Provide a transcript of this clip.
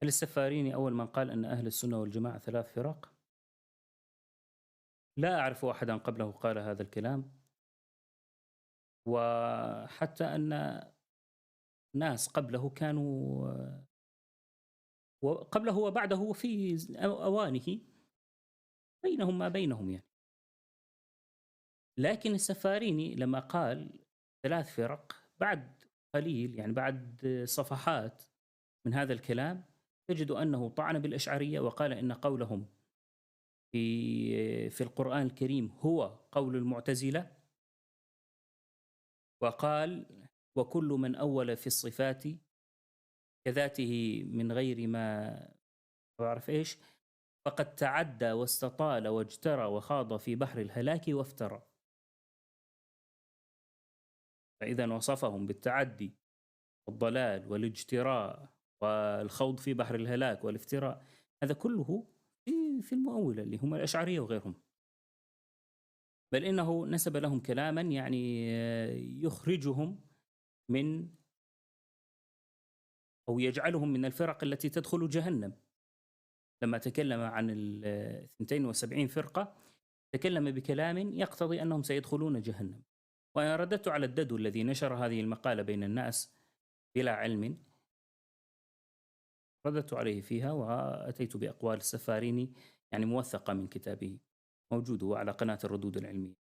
هل السفاريني أول من قال أن أهل السنة والجماعة 3 فرق؟ لا أعرف أحدًا قبله قال هذا الكلام، وحتى أن ناس قبله كانوا وقبله وبعده في أوانه بينهم ما بينهم يعني. لكن السفاريني لما قال 3 فرق بعد قليل يعني بعد صفحات من هذا الكلام تجد أنه طعن بالأشعرية وقال إن قولهم في القرآن الكريم هو قول المعتزلة، وقال: "وكل من أوّل في الصفات كذاته من غير ما أعرف إيش، فقد تعدى واستطال واجترى وخاض في بحر الهلاك وافترى." فإذا وصفهم بالتعدي والضلال والاجتراء والخوض في بحر الهلاك والافتراء، هذا كله في المؤولة اللي هم الأشعرية وغيرهم. بل إنه نسب لهم كلامًا يعني يخرجهم من أو يجعلهم من الفرق التي تدخل جهنم. لما تكلم عن ال72 فرقة تكلم بكلام يقتضي أنهم سيدخلون جهنم. وأنا رددت على الددو الذي نشر هذه المقالة بين الناس بلا علم، رددت عليه فيها وأتيت بأقوال السفاريني يعني موثقة من كتابه، موجود هو على قناة الردود العلمية.